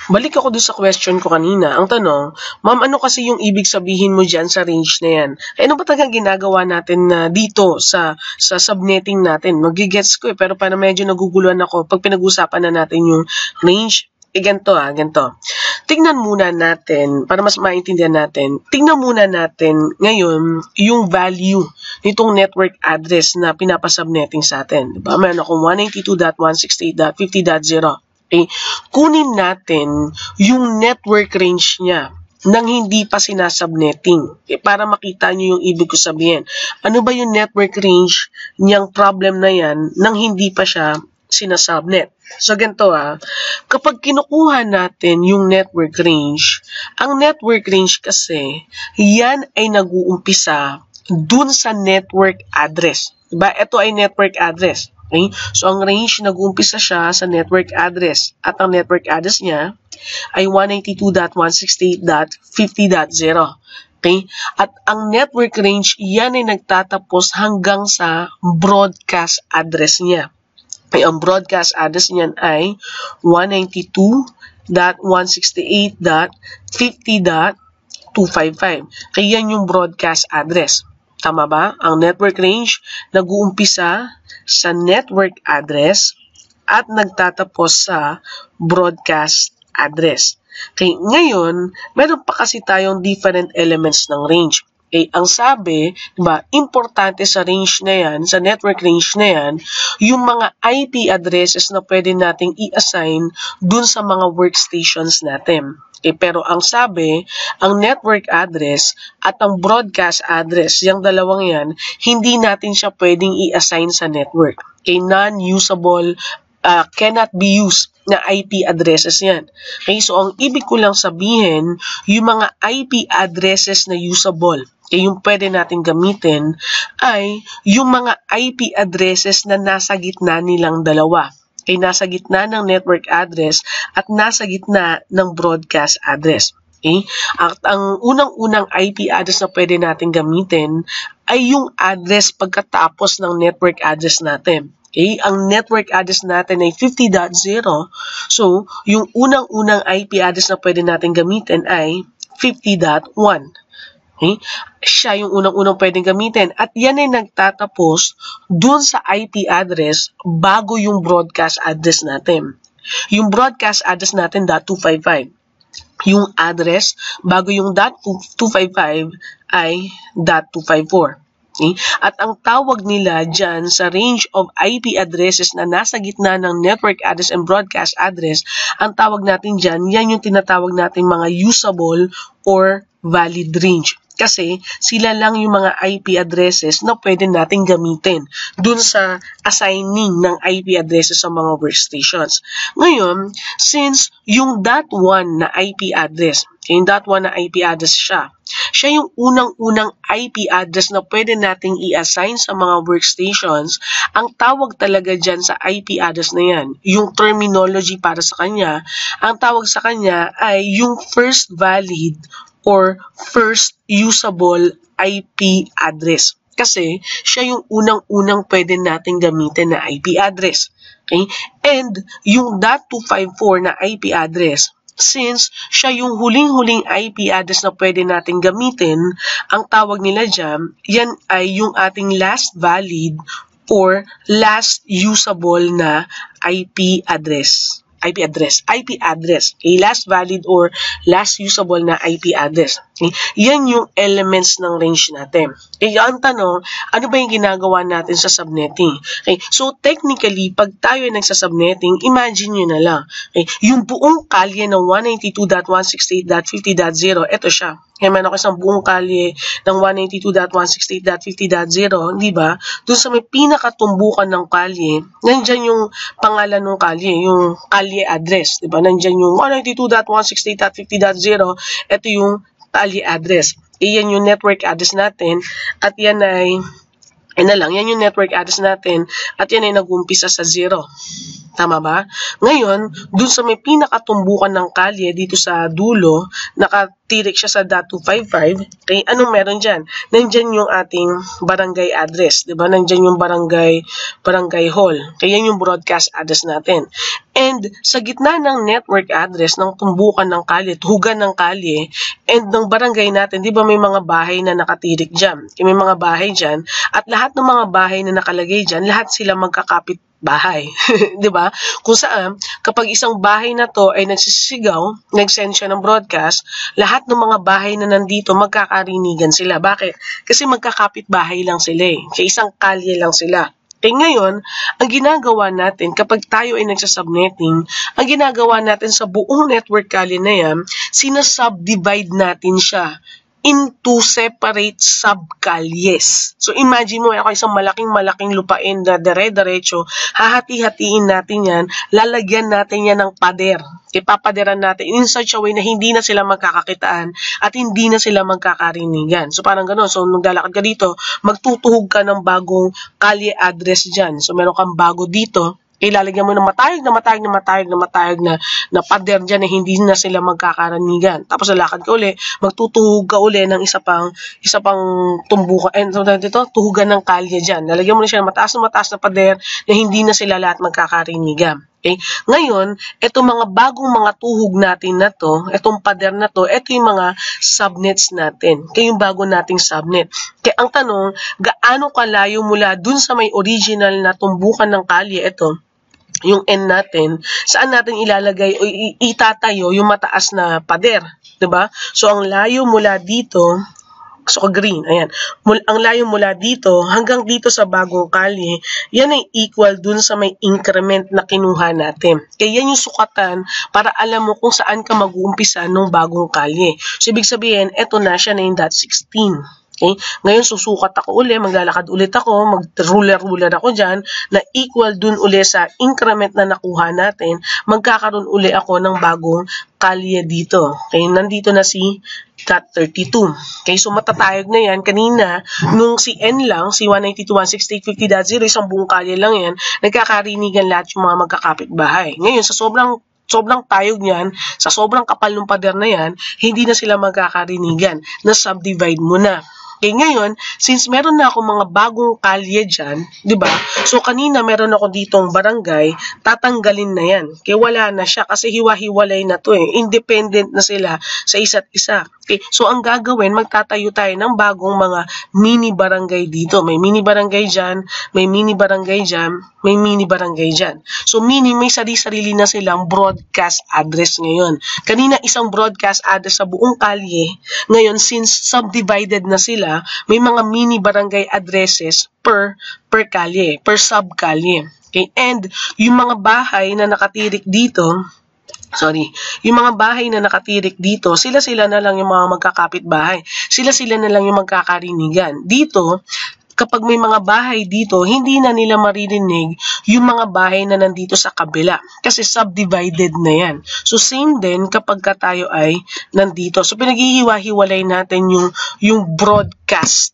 Balik ako doon sa question ko kanina. Ang tanong, ma'am, ano kasi yung ibig sabihin mo dyan sa range na yan? Ano ba talagang ginagawa natin dito sa subnetting natin? Magigets ko pero parang medyo naguguluhan ako pag pinag-usapan na natin yung range. Ganito ganito. Tingnan muna natin, para mas maintindihan natin, tingnan muna natin ngayon yung value nitong network address na pinapasubnetting sa atin. Diba? Meron akong 192.168.50.0. Okay? Kunin natin yung network range niya nang hindi pa sinasubnetting. Okay? Para makita nyo yung ibig ko sabihin. Ano ba yung network range niyang problem na yan nang hindi pa siya sinasubnet? So, ganito kapag kinukuha natin yung network range, ang network range kasi, yan ay nag-uumpisa dun sa network address. Diba? Ito ay network address. Okay? So, ang range, nag-uumpisa siya sa network address. At ang network address niya ay 192.168.50.0. Okay? At ang network range, yan ay nagtatapos hanggang sa broadcast address niya. Okay, ang broadcast address niyan ay 192.168.50.255. Kaya yan yung broadcast address. Tama ba? Ang network range nag-uumpisa sa network address at nagtatapos sa broadcast address. Okay, ngayon, meron pa kasi tayong different elements ng range. Okay, ang sabi, diba, importante sa range na yan, sa network range na yan, yung mga IP addresses na pwede nating i-assign dun sa mga workstations natin. Okay, pero ang sabi, ang network address at ang broadcast address, yung dalawang yan, hindi natin siya pwedeng i-assign sa network. Okay, non-usable, cannot be used na IP addresses yan. Okay, so ang ibig ko lang sabihin, yung mga IP addresses na usable, yung pwede natin gamitin, ay yung mga IP addresses na nasa gitna nilang dalawa. Okay, nasa gitna ng network address at nasa gitna ng broadcast address. Okay? At ang unang-unang IP address na pwede natin gamitin ay yung address pagkatapos ng network address natin. Okay? Ang network address natin ay 50.0. So, yung unang-unang IP address na pwede natin gamitin ay 50.1. Okay? Siya yung unang-unang pwedeng gamitin. At yan ay nagtatapos dun sa IP address bago yung broadcast address natin. Yung broadcast address natin, .255. Yung address bago yung .255 ay .254. Okay? At ang tawag nila dyan sa range of IP addresses na nasa gitna ng network address and broadcast address, ang tawag natin dyan, yan yung tinatawag natin mga usable or valid range. Kasi sila lang yung mga IP addresses na pwede natin gamitin dun sa assigning ng IP addresses sa mga workstations. Ngayon, since yung .1 na IP address, yung .1 na IP address siya yung unang-unang IP address na pwede nating i-assign sa mga workstations, ang tawag talaga dyan sa IP address na yan, yung terminology para sa kanya, ang tawag sa kanya ay yung first valid or first usable IP address. Kasi siya yung unang-unang pwede natin gamitin na IP address. Okay? And yung .254 na IP address, since siya yung huling-huling IP address na pwede natin gamitin, ang tawag nila dyan, yan ay yung ating last valid or last usable na IP address. IP address. Okay? Last valid or last usable na IP address. Okay? Yan yung elements ng range natin. Okay? Ang tanong, ano ba yung ginagawa natin sa subnetting? Okay? So, technically, pag tayo ay nagsasubnetting, imagine nyo na lang. Okay? Yung buong kalye ng 192.168.50.0, ito siya. Kaya meron ako isang buong kalye ng 192.168.50.0, di ba? Doon sa may pinakatumbukan ng kalye, nandyan yung pangalan ng kalye, yung kalye address, di ba? Nandyan yung 192.168.50.0, ito yung kalye address. Iyan yung network address natin, at yan ay, yan yung network address natin, at yan ay nag-umpisa sa 0. Tama ba? Ngayon, dun sa may pinakatumbukan ng kalye dito sa dulo, nakatirik siya sa .255. Okay, anong meron dyan? Nandyan yung ating barangay address, di ba? Nandyan yung barangay hall. Kaya yan yung broadcast address natin. And sa gitna ng network address, ng tumbukan ng kalye, tuhugan ng kalye, and ng barangay natin, di ba may mga bahay na nakatirik dyan? May mga bahay dyan, at lahat ng mga bahay na nakalagay dyan, lahat sila magkakapit bahay. 'Di ba? Kung saan kapag isang bahay na to ay nagsisigaw, nag-send siya ng broadcast, lahat ng mga bahay na nandito magkakarinigan sila. Bakit? Kasi magkakapit bahay lang sila eh. Kaya isang kalye lang sila. Eh ngayon, ang ginagawa natin kapag tayo ay nagsasubnetting, ang ginagawa natin sa buong network kalye na yan, sinasubdivide natin siya into separate subkalyes. So imagine mo, ako isang malaking lupain na dire-diretso, hahati-hatiin natin yan, lalagyan natin yan ng pader. Ipapaderan natin in such a way na hindi na sila magkakakitaan at hindi na sila magkakarinigan. So parang gano'n. So nung lalakad ka dito, magtutuhog ka ng bagong kalye address dyan. So meron kang bago dito, ilalagyan mo ng matayog na pader dyan na hindi na sila magkakaranigan. Tapos lalakad ka uli, magtutuhog ka uli ng isa pang tumbukan, tuhugan ng kalye dyan. Lalagyan mo na siya ng mataas na pader na hindi na sila lahat magkakarinigan. Okay? Ngayon, itong mga bagong mga tuhog natin na to, itong pader na to, ito yung mga subnets natin. Kaya yung bago nating subnet. Kaya ang tanong, gaano kalayo mula dun sa may original na tumbukan ng kalye, ito, yung N natin, saan natin ilalagay o itatayo yung mataas na pader, 'di ba? So ang layo mula dito, so green, ayan. Ang layo mula dito hanggang dito sa bagong kalye, yan ay equal dun sa may increment na kinuha natin. Kaya yan yung sukatan para alam mo kung saan ka mag-uumpisa ng bagong kalye. So ibig sabihin, eto na siya na yung .16. Okay? Ngayon, susukat ako uli, maglalakad ulit ako, mag-ruler ako dyan, na equal dun uli sa increment na nakuha natin, magkakaroon uli ako ng bagong kalye dito. Okay? Nandito na si .32. Okay? So, matatayog na yan. Kanina, nung si N lang, si 192.168.50.0, isang buong kalye lang yan, nagkakarinigan lahat yung mga magkakapit bahay. Ngayon, sa sobrang tayog niyan, sa sobrang kapal ng pader na yan, hindi na sila magkakarinigan. Na-subdivide mo na. Okay, ngayon, since meron na ako mga bagong kalye dyan, di ba? So, kanina meron ako ditong barangay, tatanggalin na yan. Kaya wala na siya kasi hiwa-hiwalay na to eh. Independent na sila sa isa't isa. Okay, so ang gagawin, magtatayo tayo ng bagong mga mini barangay dito. May mini barangay dyan, may mini barangay dyan, may mini barangay dyan. So, may sarili-sarili na silang broadcast address ngayon. Kanina, isang broadcast address sa buong kalye. Ngayon, since subdivided na sila, may mga mini barangay addresses per kalye, per sub-kalye. Okay? And yung mga bahay na nakatirik dito, yung mga bahay na nakatirik dito, sila na lang yung mga magkakapit bahay. Sila na lang yung magkakarinigan. Dito, kapag may mga bahay dito, hindi na nila maririnig yung mga bahay na nandito sa kabila. Kasi subdivided na yan. So, same din kapag tayo ay nandito. So, pinaghihiwa-hiwalay natin yung broadcast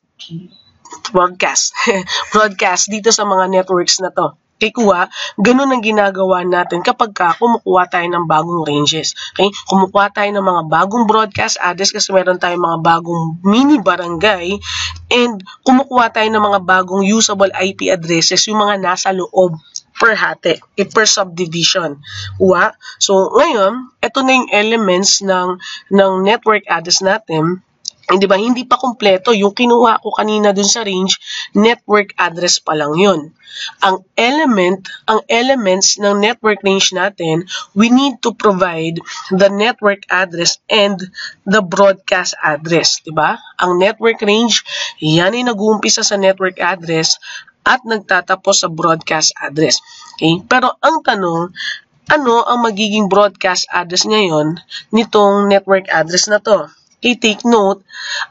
dito sa mga networks na to. Kaya kuha, ganun ang ginagawa natin kapag kumukuha tayo ng bagong ranges. Okay? Kumukuha tayo ng mga bagong broadcast address kasi meron tayong mga bagong mini barangay and kumukuha tayo ng mga bagong usable IP addresses, yung mga nasa loob per hati, per subdivision. Uwa? So, ngayon, ito na yung elements ng network address natin. Di ba? Hindi pa kumpleto. Yung kinuha ko kanina dun sa range, network address pa lang yun. Ang elements ng network range natin, we need to provide the network address and the broadcast address. Di ba? Ang network range, yan ay nag-uumpisa sa network address at nagtatapos sa broadcast address. Okay? Pero ang tanong, ano ang magiging broadcast address ngayon nitong network address na to? Okay, take note,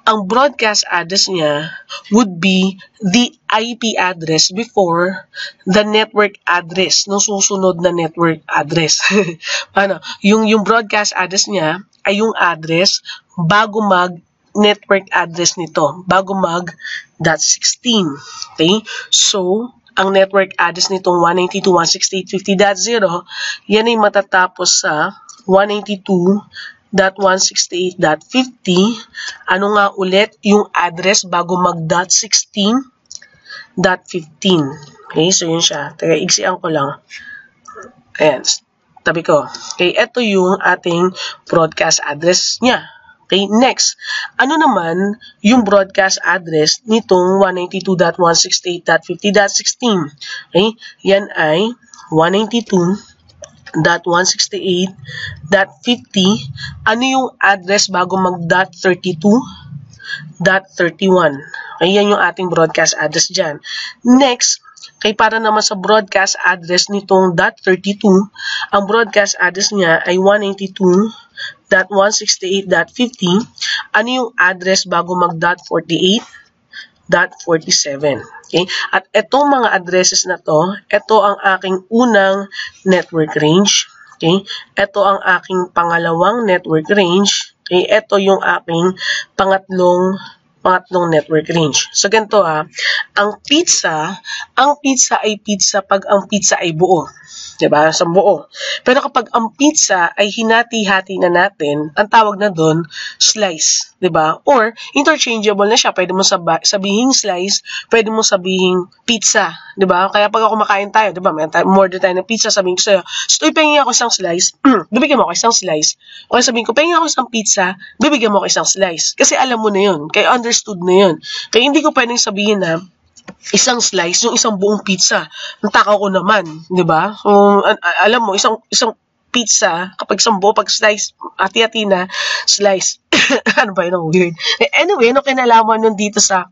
ang broadcast address niya would be the IP address before the network address, no susunod na network address. Yung broadcast address niya ay yung address bago network address nito, bago .16. Okay? So, ang network address nitong 192.168.50.0, yan ay matatapos sa 192.168.50. Ano nga ulit yung address bago mag.16.15? Okay, so yun siya. Teka, iksian ko lang. Ayan, tabi ko. Okay, ito yung ating broadcast address niya. Okay, next. Ano naman yung broadcast address nitong 192.168.50.16? Okay, yan ay 192.168.50. Ano yung address bago mag.32.31? Ayan yung ating broadcast address dyan. Next, kay para naman sa broadcast address nitong .32, ang broadcast address niya ay 192.168.50. Ano yung address bago mag.48.47? Okay? At itong mga addresses na to, ito ang aking unang network range. Okay? Ito ang aking pangalawang network range. Okay? Ito yung aking pangatlong network range. So, ganito ang pizza ay pizza pag ang pizza ay buo. Diba? Sa buo. Pero kapag ang pizza ay hinati-hati na natin, ang tawag na doon, slice. Diba? Or, interchangeable na siya. Pwede mo sabihin slice, pwede mo sabihin pizza. Diba? Kaya pag kumakain tayo, diba? May order tayo ng pizza, sabihin ko sa'yo, so, ipahingin ako isang slice, bibigyan mo ako isang slice. O sabihin ko, pahingin ako isang pizza, bibigyan mo ako isang slice. Kasi alam mo na yun. Kaya understood na yun. Kaya hindi ko pwedeng sabihin na, isang slice, yung isang buong pizza. Ang takaw ko naman, di ba? So, alam mo, isang pizza, kapag isang buo, pag slice, hati-hati na, slice. Ano ba yun? Weird. Anyway, ano kinalaman nun dito sa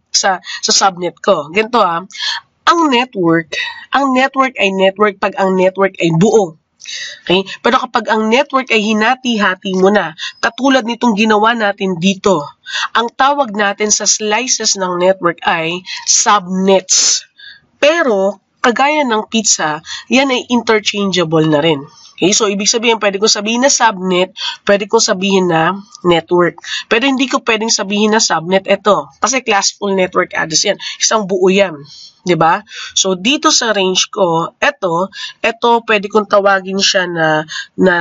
subnet ko? Ganito ang network ay network pag ang network ay buo. Okay? Pero kapag ang network ay hinati-hati mo na, katulad nitong ginawa natin dito, ang tawag natin sa slices ng network ay subnets. Pero, kagaya ng pizza, yan ay interchangeable na rin. Okay? So, ibig sabihin, pwede kong sabihin na subnet, pwede kong sabihin na network. Pero hindi ko pwedeng sabihin na subnet ito. Kasi classful network address yan. Isang buo yan. Diba? So, dito sa range ko, ito pwede kong tawagin siya na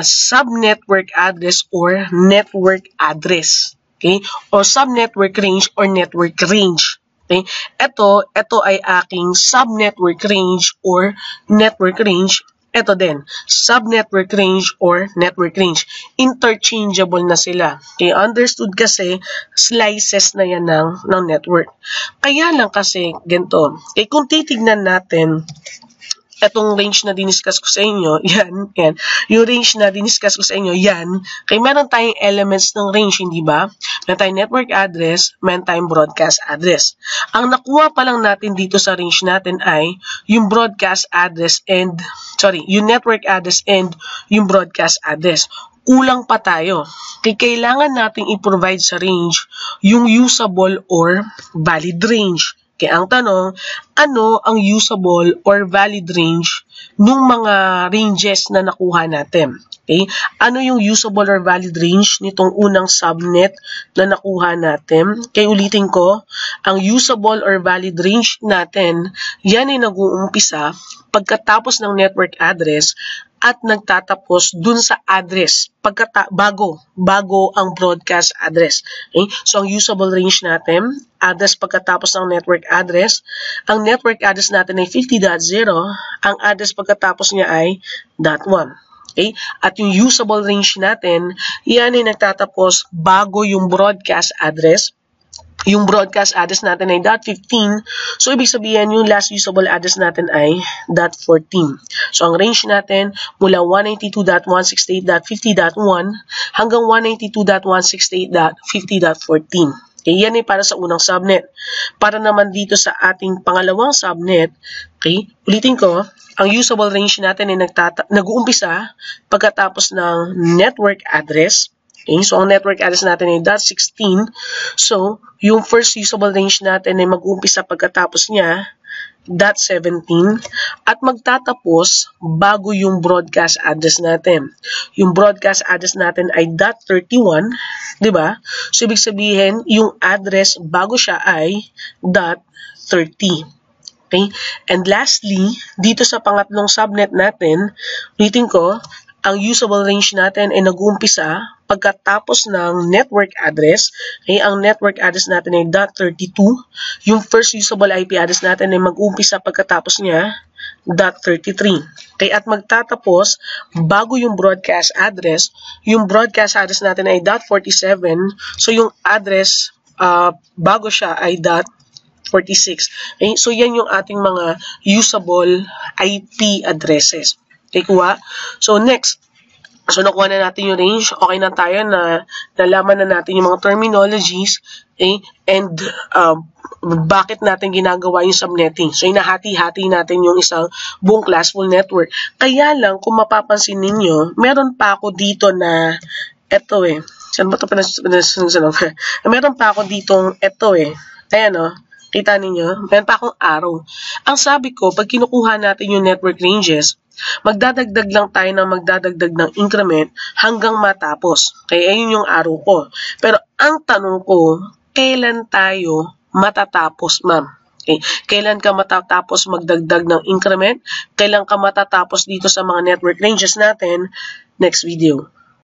subnetwork address or network address. Okay? O subnetwork range or network range. Okay? Ito ay aking subnetwork range or network range. Ito din, subnetwork range or network range. Interchangeable na sila. Okay, understood kasi, slices na yan ng network. Kaya lang kasi, ganito. Okay, kung titignan natin, itong range na diniscuss ko sa inyo, yan. Yung range na diniscuss ko sa inyo, yan. Kaya meron tayong elements ng range, hindi ba? Meron tayong network address, meron tayong broadcast address. Ang nakuha pa lang natin dito sa range natin ay yung broadcast address and, yung network address and yung broadcast address. Kulang pa tayo. Kaya kailangan nating i-provide sa range yung usable or valid range. Kaya ang tanong, ano ang usable or valid range ng mga ranges na nakuha natin? Okay? Ano yung usable or valid range nitong unang subnet na nakuha natin? Kaya ulitin ko, ang usable or valid range natin, yan ay nag-uumpisa pagkatapos ng network address at nagtatapos dun sa address bago ang broadcast address. Okay? So, ang usable range natin, address pagkatapos ng network address. Ang network address natin ay 50.0. Ang address pagkatapos niya ay .1. Okay? At yung usable range natin, yan ay nagtatapos bago yung broadcast address. Yung broadcast address natin ay .15. So, ibig sabihin, yung last usable address natin ay .14. So, ang range natin mula 192.168.50.1 hanggang 192.168.50.14. Okay, yan ay para sa unang subnet. Para naman dito sa ating pangalawang subnet, okay, ulitin ko, ang usable range natin ay nag-uumpisa pagkatapos ng network address. Okay, so ang network address natin ay .16. So, yung first usable range natin ay mag-uumpisa pagkatapos niya, .17, at magtatapos bago yung broadcast address natin. Yung broadcast address natin ay .31, di ba? So, ibig sabihin, yung address bago siya ay .30. Okay? And lastly, dito sa pangatlong subnet natin, ulitin ko, ang usable range natin ay nag-uumpisa pagkatapos ng network address. Okay? Ang network address natin ay .32. Yung first usable IP address natin ay mag-uumpisa pagkatapos niya .33. Okay? At magtatapos bago yung broadcast address. Yung broadcast address natin ay .47. So yung address bago siya ay .46. Okay? So yan yung ating mga usable IP addresses. Okay, kuha. So, next. So, nakuha na natin yung range. Okay na tayo na nalaman na natin yung mga terminologies. Okay? And, bakit natin ginagawa yung subnetting. So, inahati-hati natin yung isang buong classful network. Kaya lang, kung mapapansin ninyo, meron pa ako dito na, eto Saan ba ito meron pa ako ditong, eto Ayan kita ninyo, meron pa akong arrow. Ang sabi ko, pag kinukuha natin yung network ranges, magdadagdag lang tayo ng magdadagdag ng increment hanggang matapos. Kaya ayun yung arrow ko. Pero ang tanong ko, kailan tayo matatapos, ma'am? Okay. Kailan ka matatapos magdagdag ng increment? Kailan ka matatapos dito sa mga network ranges natin? Next video.